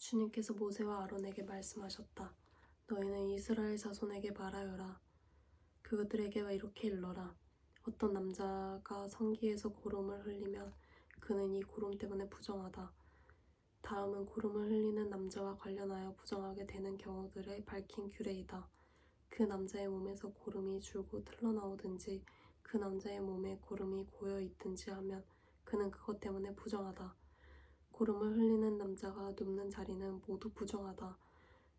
주님께서 모세와 아론에게 말씀하셨다. 너희는 이스라엘 자손에게 말하여라. 그것들에게 이렇게 일러라. 어떤 남자가 성기에서 고름을 흘리면 그는 이 고름 때문에 부정하다. 다음은 고름을 흘리는 남자와 관련하여 부정하게 되는 경우들의 밝힌 규례이다. 그 남자의 몸에서 고름이 줄고 흘러나오든지 그 남자의 몸에 고름이 고여 있든지 하면 그는 그것 때문에 부정하다. 고름을 흘리는 남자가 눕는 자리는 모두 부정하다.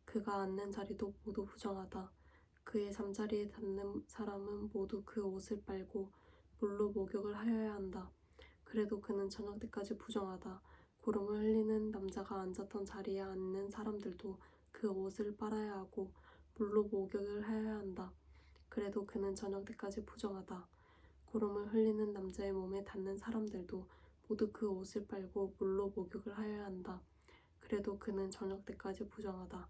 그가 앉는 자리도 모두 부정하다. 그의 잠자리에 닿는 사람은 모두 그 옷을 빨고 물로 목욕을 하여야 한다. 그래도 그는 저녁 때까지 부정하다. 고름을 흘리는 남자가 앉았던 자리에 앉는 사람들도 그 옷을 빨아야 하고 물로 목욕을 하여야 한다. 그래도 그는 저녁 때까지 부정하다. 고름을 흘리는 남자의 몸에 닿는 사람들도 모두 그 옷을 빨고 물로 목욕을 하여야 한다. 그래도 그는 저녁 때까지 부정하다.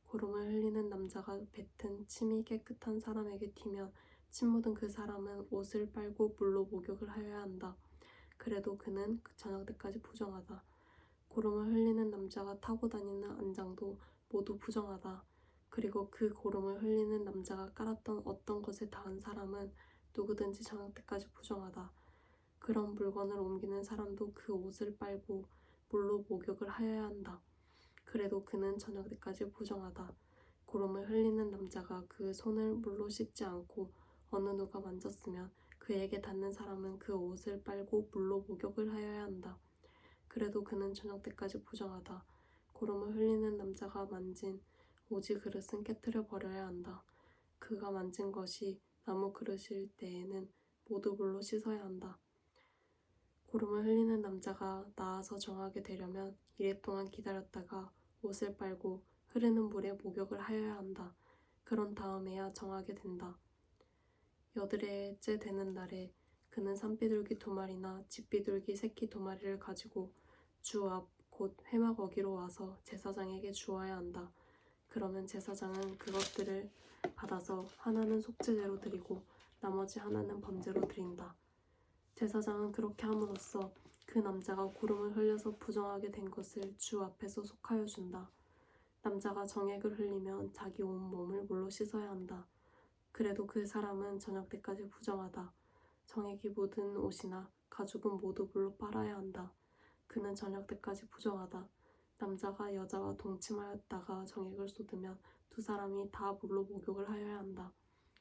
고름을 흘리는 남자가 뱉은 침이 깨끗한 사람에게 튀면 침 묻은 그 사람은 옷을 빨고 물로 목욕을 하여야 한다. 그래도 그는 저녁 때까지 부정하다. 고름을 흘리는 남자가 타고 다니는 안장도 모두 부정하다. 그리고 그 고름을 흘리는 남자가 깔았던 어떤 것에 닿은 사람은 누구든지 저녁 때까지 부정하다. 그런 물건을 옮기는 사람도 그 옷을 빨고 물로 목욕을 하여야 한다. 그래도 그는 저녁 때까지 부정하다. 고름을 흘리는 남자가 그 손을 물로 씻지 않고 어느 누가 만졌으면 그에게 닿는 사람은 그 옷을 빨고 물로 목욕을 하여야 한다. 그래도 그는 저녁 때까지 부정하다. 고름을 흘리는 남자가 만진 오지 그릇은 깨뜨려 버려야 한다. 그가 만진 것이 나무 그릇일 때에는 모두 물로 씻어야 한다. 고름을 흘리는 남자가 나아서 정하게 되려면 이래 동안 기다렸다가 옷을 빨고 흐르는 물에 목욕을 하여야 한다. 그런 다음에야 정하게 된다. 여드레째 되는 날에 그는 산비둘기 2마리나 집비둘기 새끼 2마리를 가지고 주 앞 곧 회막어기로 와서 제사장에게 주어야 한다. 그러면 제사장은 그것들을 받아서 하나는 속죄제로 드리고 나머지 하나는 번제로 드린다. 제사장은 그렇게 함으로써 그 남자가 고름을 흘려서 부정하게 된 것을 주 앞에서 속하여 준다. 남자가 정액을 흘리면 자기 온 몸을 물로 씻어야 한다. 그래도 그 사람은 저녁 때까지 부정하다. 정액이 묻은 옷이나 가죽은 모두 물로 빨아야 한다. 그는 저녁 때까지 부정하다. 남자가 여자와 동침하였다가 정액을 쏟으면 2사람이 다 물로 목욕을 하여야 한다.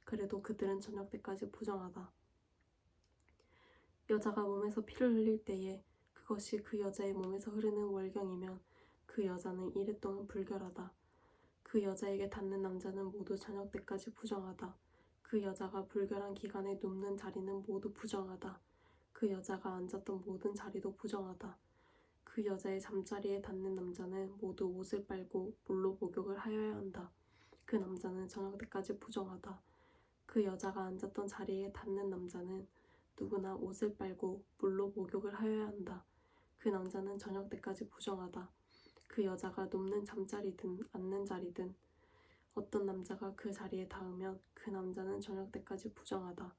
그래도 그들은 저녁 때까지 부정하다. 여자가 몸에서 피를 흘릴 때에 그것이 그 여자의 몸에서 흐르는 월경이면 그 여자는 이래 동안 불결하다. 그 여자에게 닿는 남자는 모두 저녁 때까지 부정하다. 그 여자가 불결한 기간에 눕는 자리는 모두 부정하다. 그 여자가 앉았던 모든 자리도 부정하다. 그 여자의 잠자리에 닿는 남자는 모두 옷을 빨고 물로 목욕을 하여야 한다. 그 남자는 저녁 때까지 부정하다. 그 여자가 앉았던 자리에 닿는 남자는 누구나 옷을 빨고 물로 목욕을 하여야 한다. 그 남자는 저녁 때까지 부정하다. 그 여자가 눕는 잠자리든 앉는 자리든 어떤 남자가 그 자리에 닿으면 그 남자는 저녁 때까지 부정하다.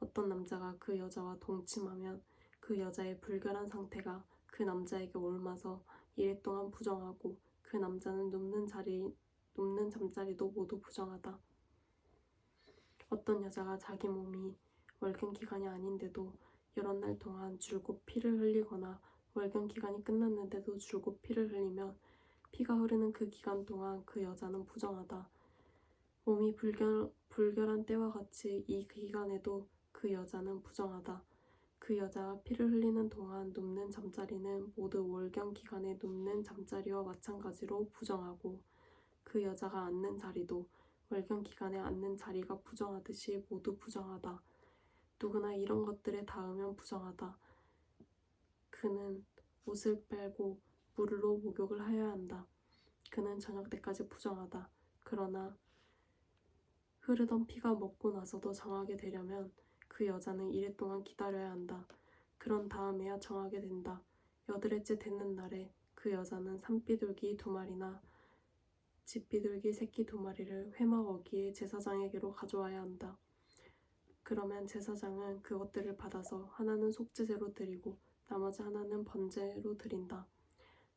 어떤 남자가 그 여자와 동침하면 그 여자의 불결한 상태가 그 남자에게 옮아서 이래 동안 부정하고 그 남자는 눕는 잠자리도 모두 부정하다. 어떤 여자가 자기 몸이 월경 기간이 아닌데도 여러 날 동안 줄곧 피를 흘리거나 월경 기간이 끝났는데도 줄곧 피를 흘리면 피가 흐르는 그 기간 동안 그 여자는 부정하다. 몸이 불결한 때와 같이 이 기간에도 그 여자는 부정하다. 그 여자가 피를 흘리는 동안 눕는 잠자리는 모두 월경 기간에 눕는 잠자리와 마찬가지로 부정하고 그 여자가 앉는 자리도 월경 기간에 앉는 자리가 부정하듯이 모두 부정하다. 누구나 이런 것들에 닿으면 부정하다. 그는 옷을 빨고 물로 목욕을 하여야 한다. 그는 저녁 때까지 부정하다. 그러나 흐르던 피가 먹고 나서도 정하게 되려면 그 여자는 이래 동안 기다려야 한다. 그런 다음에야 정하게 된다. 여드레째 되는 날에 그 여자는 산비둘기 2마리나 집비둘기 새끼 2마리를 회막 어기에 제사장에게로 가져와야 한다. 그러면 제사장은 그것들을 받아서 하나는 속죄제로 드리고 나머지 하나는 번제로 드린다.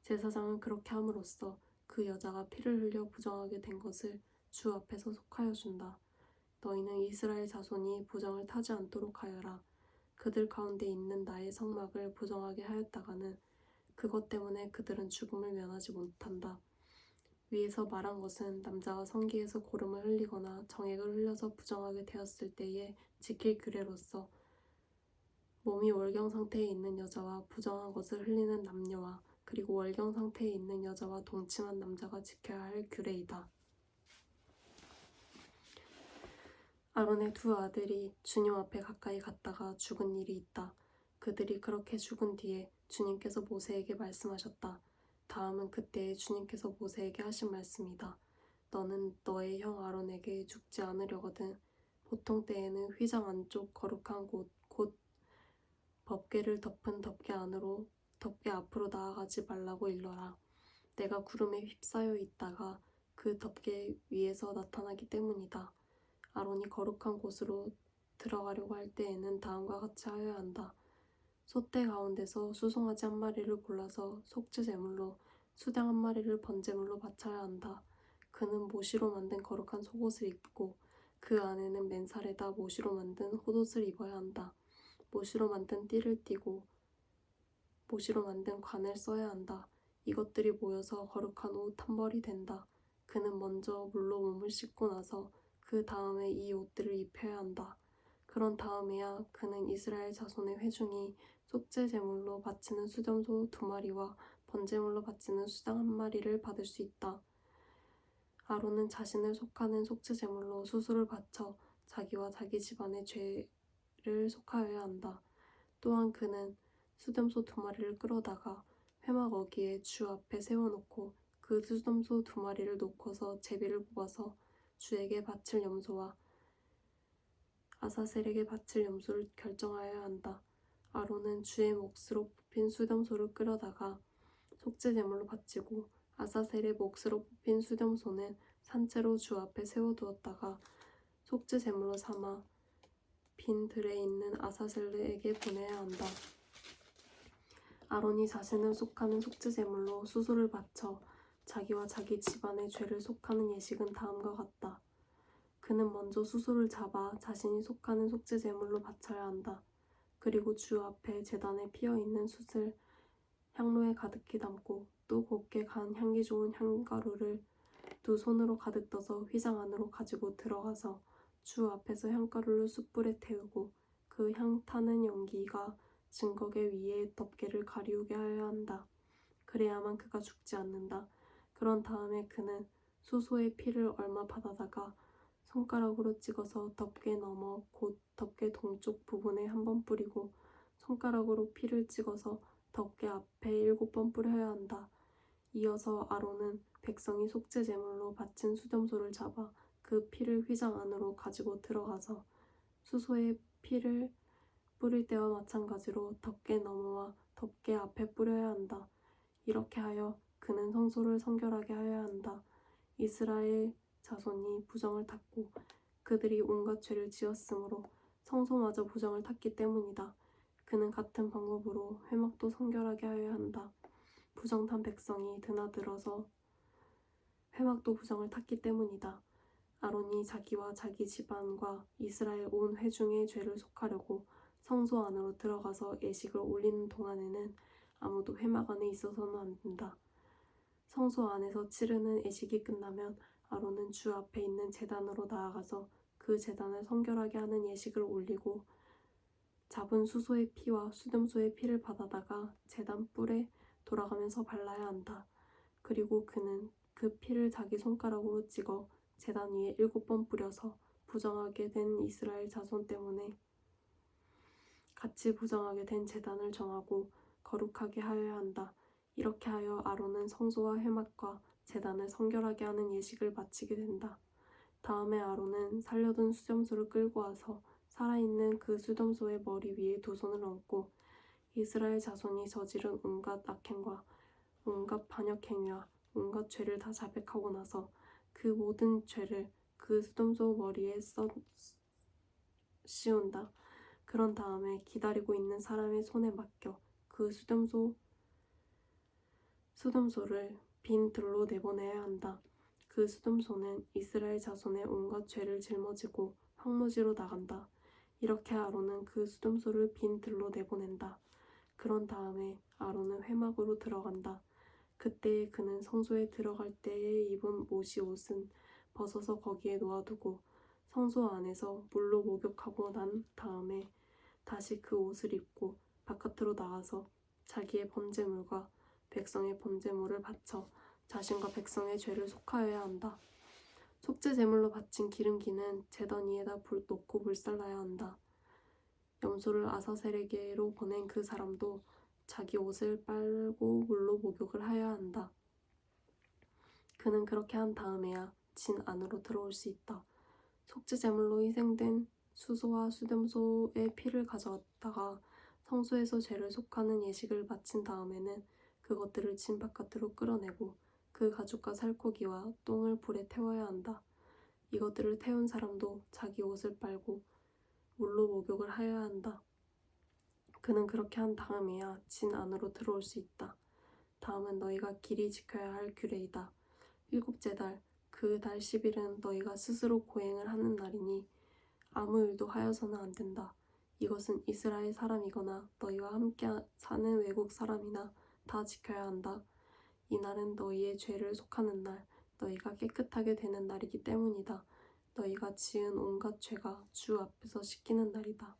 제사장은 그렇게 함으로써 그 여자가 피를 흘려 부정하게 된 것을 주 앞에서 속하여 준다. 너희는 이스라엘 자손이 부정을 타지 않도록 하여라. 그들 가운데 있는 나의 성막을 부정하게 하였다가는 그것 때문에 그들은 죽음을 면하지 못한다. 위에서 말한 것은 남자가 성기에서 고름을 흘리거나 정액을 흘려서 부정하게 되었을 때에 지킬 규례로서 몸이 월경 상태에 있는 여자와 부정한 것을 흘리는 남녀와 그리고 월경 상태에 있는 여자와 동침한 남자가 지켜야 할 규례이다. 아론의 두 아들이 주님 앞에 가까이 갔다가 죽은 일이 있다. 그들이 그렇게 죽은 뒤에 주님께서 모세에게 말씀하셨다. 다음은 그때에 주님께서 모세에게 하신 말씀이다. 너는 너의 형 아론에게 죽지 않으려거든 보통 때에는 휘장 안쪽 거룩한 곳, 곧 법궤를 덮은 덮개 앞으로 나아가지 말라고 일러라. 내가 구름에 휩싸여 있다가 그 덮개 위에서 나타나기 때문이다. 아론이 거룩한 곳으로 들어가려고 할 때에는 다음과 같이 하여야 한다. 솥대 가운데서 수송아지 한 마리를 골라서 속죄 제물로 수당 한 마리를 번제물로 바쳐야 한다. 그는 모시로 만든 거룩한 속옷을 입고 그 안에는 맨살에다 모시로 만든 홑옷을 입어야 한다. 모시로 만든 띠를 띠고 모시로 만든 관을 써야 한다. 이것들이 모여서 거룩한 옷 한 벌이 된다. 그는 먼저 물로 몸을 씻고 나서 그 다음에 이 옷들을 입혀야 한다. 그런 다음에야 그는 이스라엘 자손의 회중이 속죄 제물로 바치는 수염소 2마리와 번제물로 바치는 수당 1마리를 받을 수 있다. 아론은 자신을 속하는 속죄 제물로 수수를 바쳐 자기와 자기 집안의 죄를 속하여야 한다. 또한 그는 수염소 2마리를 끌어다가 회막 어기에 주 앞에 세워놓고 그 수염소 2마리를 놓고서 제비를 뽑아서 주에게 바칠 염소와 아사셀에게 바칠 염소를 결정하여야 한다. 아론은 주의 몫으로 뽑힌 수염소를 끌어다가 속죄 제물로 바치고 아사셀의 몫으로 뽑힌 수염소는 산채로 주 앞에 세워두었다가 속죄 제물로 삼아 빈 들에 있는 아사셀에게 보내야 한다. 아론이 자신을 속하는 속죄 제물로 수수를 바쳐 자기와 자기 집안의 죄를 속하는 예식은 다음과 같다. 그는 먼저 수소를 잡아 자신이 속하는 속죄 제물로 바쳐야 한다. 그리고 주 앞에 제단에 피어있는 숯을 향로에 가득히 담고 또 곱게 간 향기 좋은 향가루를 2손으로 가득 떠서 휘장 안으로 가지고 들어가서 주 앞에서 향가루를 숯불에 태우고 그 향 타는 연기가 증거계 위에 덮개를 가리우게 하여야 한다. 그래야만 그가 죽지 않는다. 그런 다음에 그는 수소의 피를 얼마 받아다가 손가락으로 찍어서 덮개 너머 곧 덮개 동쪽 부분에 1번 뿌리고 손가락으로 피를 찍어서 덮개 앞에 7번 뿌려야 한다. 이어서 아론은 백성이 속죄 제물로 바친 수염소를 잡아 그 피를 휘장 안으로 가지고 들어가서 수소의 피를 뿌릴 때와 마찬가지로 덮개 너머와 덮개 앞에 뿌려야 한다. 이렇게 하여 그는 성소를 성결하게 하여야 한다. 이스라엘 자손이 부정을 탔고 그들이 온갖 죄를 지었으므로 성소마저 부정을 탔기 때문이다. 그는 같은 방법으로 회막도 성결하게 하여야 한다. 부정탄 백성이 드나들어서 회막도 부정을 탔기 때문이다. 아론이 자기와 자기 집안과 이스라엘 온 회중의 죄를 속하려고 성소 안으로 들어가서 예식을 올리는 동안에는 아무도 회막 안에 있어서는 안 된다. 성소 안에서 치르는 예식이 끝나면 아론은 주 앞에 있는 제단으로 나아가서 그 제단을 성결하게 하는 예식을 올리고 잡은 수소의 피와 수염소의 피를 받아다가 제단 뿔에 돌아가면서 발라야 한다. 그리고 그는 그 피를 자기 손가락으로 찍어 제단 위에 7번 뿌려서 부정하게 된 이스라엘 자손 때문에 같이 부정하게 된 제단을 정하고 거룩하게 하여야 한다. 이렇게 하여 아론은 성소와 회막과 제단을 성결하게 하는 예식을 마치게 된다. 다음에 아론은 살려둔 수염소를 끌고 와서 살아있는 그 수염소의 머리 위에 2손을 얹고 이스라엘 자손이 저지른 온갖 악행과 온갖 반역행위와 온갖 죄를 다 자백하고 나서 그 모든 죄를 그 수염소 머리에 씌운다. 그런 다음에 기다리고 있는 사람의 손에 맡겨 그 수염소 수dum소를 빈 들로 내보내야 한다. 그 수dum소는 이스라엘 자손의 온갖 죄를 짊어지고 황무지로 나간다. 이렇게 아론은 그 수dum소를 빈 들로 내보낸다. 그런 다음에 아론은 회막으로 들어간다. 그때에 그는 성소에 들어갈 때에 입은 모시 옷은 벗어서 거기에 놓아두고 성소 안에서 물로 목욕하고 난 다음에 다시 그 옷을 입고 바깥으로 나가서 자기의 번제물과 백성의 번제물을 바쳐 자신과 백성의 죄를 속하여야 한다. 속죄 제물로 바친 기름기는 제단 위에다 놓고 불살라야 한다. 염소를 아사셀에게로 보낸 그 사람도 자기 옷을 빨고 물로 목욕을 하여야 한다. 그는 그렇게 한 다음에야 진 안으로 들어올 수 있다. 속죄 제물로 희생된 수소와 수염소의 피를 가져다가 성소에서 죄를 속하는 예식을 마친 다음에는 그것들을 진 바깥으로 끌어내고 그 가죽과 살코기와 똥을 불에 태워야 한다. 이것들을 태운 사람도 자기 옷을 빨고 물로 목욕을 하여야 한다. 그는 그렇게 한 다음에야 진 안으로 들어올 수 있다. 다음은 너희가 길이 지켜야 할 규례이다. 일곱째 달, 그 달 10일은 너희가 스스로 고행을 하는 날이니 아무 일도 하여서는 안 된다. 이것은 이스라엘 사람이거나 너희와 함께 사는 외국 사람이나 다 지켜야 한다. 이 날은 너희의 죄를 속하는 날, 너희가 깨끗하게 되는 날이기 때문이다. 너희가 지은 온갖 죄가 주 앞에서 씻기는 날이다.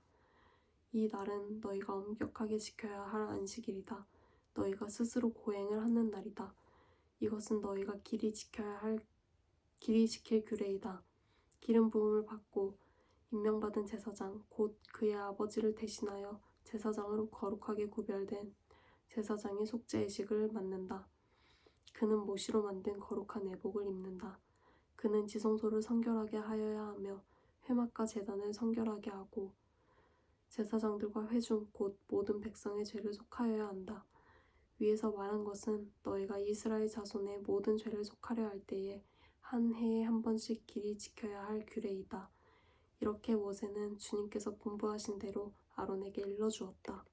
이 날은 너희가 엄격하게 지켜야 할 안식일이다. 너희가 스스로 고행을 하는 날이다. 이것은 너희가 길이 지킬 규례이다. 기름 부음을 받고 임명받은 제사장 곧 그의 아버지를 대신하여 제사장으로 거룩하게 구별된 제사장이 속죄 예식을 맡는다. 그는 모시로 만든 거룩한 애복을 입는다. 그는 지성소를 성결하게 하여야 하며 회막과 제단을 성결하게 하고 제사장들과 회중 곧 모든 백성의 죄를 속하여야 한다. 위에서 말한 것은 너희가 이스라엘 자손의 모든 죄를 속하려 할 때에 한 해에 한 번씩 길이 지켜야 할 규례이다. 이렇게 모세는 주님께서 분부하신 대로 아론에게 일러주었다.